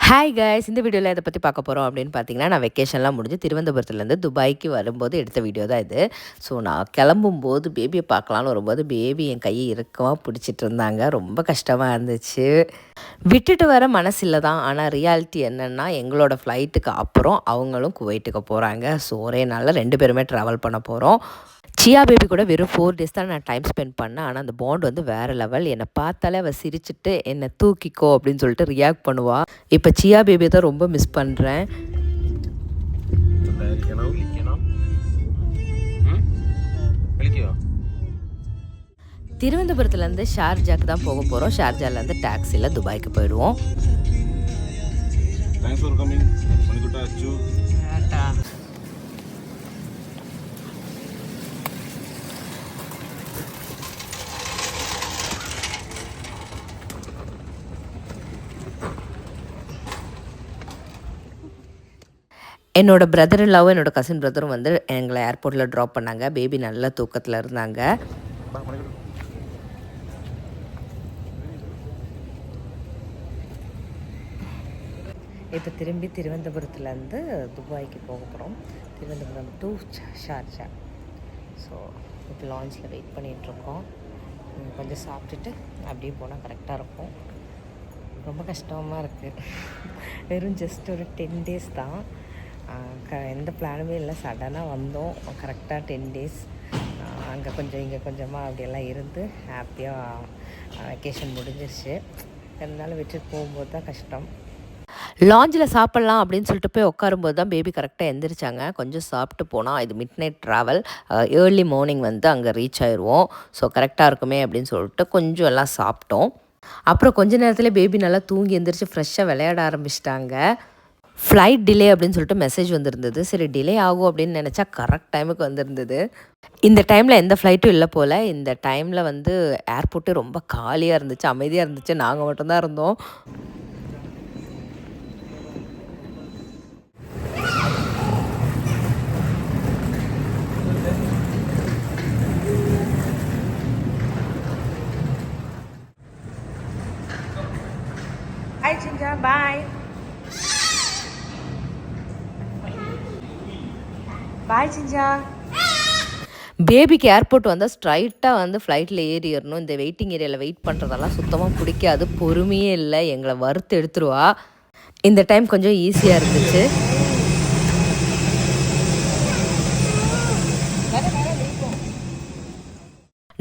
Hi guys, இந்த வீடியோவில் இதை பற்றி பார்க்க போகிறோம் அப்படின்னு பார்த்தீங்கன்னா, நான் வெக்கேஷன்லாம் முடிஞ்சு திருவனந்தபுரத்துலேருந்து துபாய்க்கு வரும்போது எடுத்த வீடியோ தான் இது. ஸோ நான் கிளம்பும்போது பேபியை பார்க்கலான்னு வரும்போது பேபி என் கையை இறுக்கமாக பிடிச்சிட்டு இருந்தாங்க. ரொம்ப கஷ்டமாக இருந்துச்சு. விட்டுட்டு வர மனசில்லை தான். ஆனால் ரியாலிட்டி என்னென்னா, எங்களோட ஃப்ளைட்டுக்கு அப்புறம் அவங்களும் குவைட்டுக்கு போகிறாங்க. ஸோ ஒரே நாளில் 2 பேருமே ட்ராவல் பண்ண போகிறோம். சியா பேபி கூட வெறும் 4 டேஸ் தான் நான் டைம் ஸ்பெண்ட் பண்ணேன். ஆனால் அந்த பாண்ட் வந்து வேறு லெவல். என்னை பார்த்தாலே அவள் சிரிச்சுட்டு என்னை தூக்கிக்கோ அப்படின்னு சொல்லிட்டு ரியாக்ட் பண்ணுவாள். இப்போ சியா பேபியை தான் ரொம்ப மிஸ் பண்ணுறேன். திருவனந்தபுரத்துலேருந்து ஷார்ஜாக்கு தான் போக போகிறோம். ஷார்ஜாலேருந்து டாக்ஸியில் துபாய்க்கு போயிடுவோம். என்னோட பிரதர் இல்லாவும் என்னோட கசின் பிரதரும் வந்து எங்களை ஏர்போர்ட்டில் ட்ராப் பண்ணாங்க. பேபி நல்ல தூக்கத்தில் இருந்தாங்க. இப்போ திரும்பி திருவனந்தபுரத்துலேருந்து துபாய்க்கு போக போகிறோம். Thiruvananthapuram to Sharjah. ஸோ இப்போ லான்ச்சில் வெயிட் பண்ணிகிட்ருக்கோம். கொஞ்சம் சாப்பிட்டுட்டு அப்படியே போனால் கரெக்டாக இருக்கும். ரொம்ப கஷ்டமாக இருக்குது. வெறும் ஜஸ்ட் ஒரு 10 டேஸ் தான். எந்த பிளானுமே இல்லை. சடனாக வந்தோம். கரெக்டாக 10 டேஸ் அங்கே கொஞ்சம் இங்கே கொஞ்சமாக அப்படியெல்லாம் இருந்து ஹாப்பியாக வெக்கேஷன் முடிஞ்சிருச்சு. இருந்தாலும் விட்டுட்டு போகும்போது தான் கஷ்டம். லாஞ்சில் சாப்பிட்லாம் அப்படின்னு சொல்லிட்டு போய் உட்காரும்போது தான் பேபி கரெக்டாக எந்திரிச்சாங்க. கொஞ்சம் சாப்பிட்டு போனால் இது mid night travel, early morning வந்து அங்கே ரீச் ஆயிடுவோம். ஸோ கரெக்டாக இருக்குமே அப்படின்னு சொல்லிட்டு கொஞ்சம் எல்லாம் சாப்பிட்டோம். அப்புறம் கொஞ்ச நேரத்தில் பேபி நல்லா தூங்கி எந்திரிச்சு ஃப்ரெஷ்ஷாக விளையாட ஆரம்பிச்சிட்டாங்க. ஃப்ளைட் டிலே அப்படின்னு சொல்லிட்டு மெசேஜ் வந்திருந்தது. சரி டிலே ஆகும் அப்படின்னு நினச்சா கரெக்ட் டைமுக்கு வந்திருந்தது. இந்த டைமில் எந்த ஃப்ளைட்டும் இல்லை போல். இந்த டைமில் வந்து ஏர்போர்ட்டு ரொம்ப காலியாக இருந்துச்சு, அமைதியாக இருந்துச்சு. நாங்கள் மட்டும்தான் இருந்தோம். Hi Chinja, bye. பாய் சிஞ்சா. பேபிக்கு ஏர்போர்ட் வந்தால் ஸ்ட்ரைட்டாக வந்து ஃப்ளைட்டில் ஏறிடணும். இந்த வெயிட்டிங் ஏரியாவில் வெயிட் பண்ணுறதெல்லாம் சுத்தமாக பிடிக்காது. பொறுமையே இல்லை, எங்களை வறுத்து எடுத்துருவா. இந்த டைம் கொஞ்சம் ஈஸியாக இருந்துச்சு.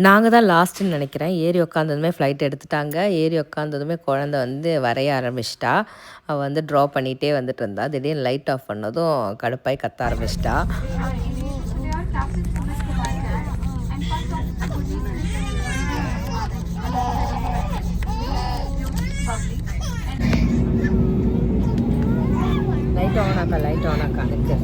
நாங்கள் தான் லாஸ்ட்டுன்னு நினைக்கிறேன். ஏறி உட்காந்ததுமே ஃப்ளைட் எடுத்துட்டாங்க. ஏறி உட்காந்ததுமே குழந்த வந்து வரைய ஆரம்பிச்சிட்டா. அவள் வந்து ட்ரா பண்ணிகிட்டே வந்துட்டு இருந்தா. திடீர்னு லைட் ஆஃப் பண்ணதும் கடுப்பாய் கத்த ஆரம்பிச்சிட்டா. லைட் ஆன் ஆக்கா நிற்கு.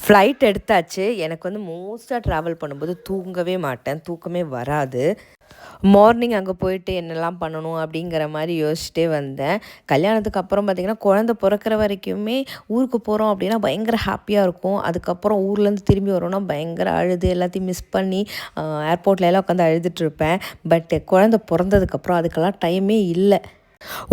ஃப்ளைட் எடுத்தாச்சு. எனக்கு வந்து மோஸ்ட்டாக ட்ராவல் பண்ணும்போது தூங்கவே மாட்டேன், தூக்கமே வராது. மார்னிங் அங்கே போயிட்டு என்னெல்லாம் பண்ணணும் அப்படிங்கிற மாதிரி யோசிச்சுட்டே வந்தேன். கல்யாணத்துக்கு அப்புறம் பார்த்திங்கன்னா குழந்த பிறக்கிற வரைக்குமே ஊருக்கு போகிறோம் அப்படின்னா பயங்கர ஹாப்பியாக இருக்கும். அதுக்கப்புறம் ஊர்லேருந்து திரும்பி வரோன்னா பயங்கர அழுது எல்லாத்தையும் மிஸ் பண்ணி ஏர்போர்ட்டில் எல்லாம் உட்காந்து அழுதுட்டுருப்பேன். பட் குழந்த பிறந்ததுக்கப்புறம் அதுக்கெல்லாம் டைமே இல்லை.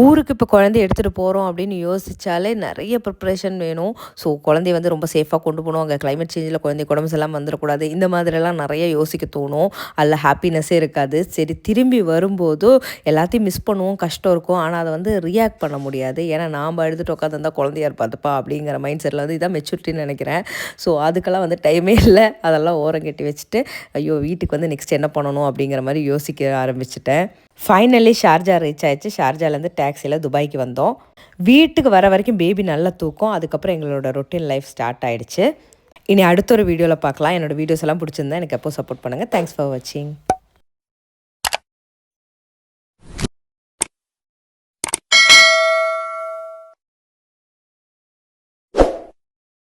ஊருக்கு இப்போ குழந்தைய எடுத்துகிட்டு போகிறோம் அப்படின்னு யோசித்தாலே நிறைய ப்ரிப்ரேஷன் வேணும். ஸோ குழந்தைய வந்து ரொம்ப சேஃபாக கொண்டு போகணும். அங்கே கிளைமேட் சேஞ்சில் குழந்தைய உடம்பு எல்லாம் வந்துடக்கூடாது. இந்த மாதிரிலாம் நிறைய யோசிக்க தோணும். அதில் ஹாப்பினஸ்ஸே இருக்காது. சரி திரும்பி வரும்போது எல்லாத்தையும் மிஸ் பண்ணுவோம், கஷ்டம் இருக்கும். ஆனால் அதை வந்து ரியாக்ட் பண்ண முடியாது. ஏன்னா நாம் அழுதுட்டு உட்காந்துருந்தா குழந்தையா இருப்பாதுப்பா அப்படிங்கிற மைண்ட் செட்டில் வந்து இதான் மெச்சூரிட்டின்னு நினைக்கிறேன். ஸோ அதுக்கெல்லாம் வந்து டைமே இல்லை. அதெல்லாம் ஓரம் கட்டி வச்சுட்டு ஐயோ வீட்டுக்கு வந்து நெக்ஸ்ட் என்ன பண்ணணும் அப்படிங்கிற மாதிரி யோசிக்க ஆரம்பிச்சிட்டேன். ஃபைனலி ஷார்ஜா ரீச் ஆயிடுச்சு. ஷார்ஜாலேருந்து டாக்ஸியில் துபாய்க்கு வந்தோம். வீட்டுக்கு வர வரைக்கும் பேபி நல்ல தூக்கம். அதுக்கப்புறம் எங்களோட ரொட்டீன் லைஃப் ஸ்டார்ட் ஆகிடுச்சு. இனி அடுத்த ஒரு வீடியோவில் பார்க்கலாம். என்னோடய வீடியோஸ் எல்லாம் பிடிச்சிருந்தா எனக்கு எப்போ சப்போர்ட் பண்ணுங்கள். தேங்க்ஸ் ஃபார் வாட்சிங்.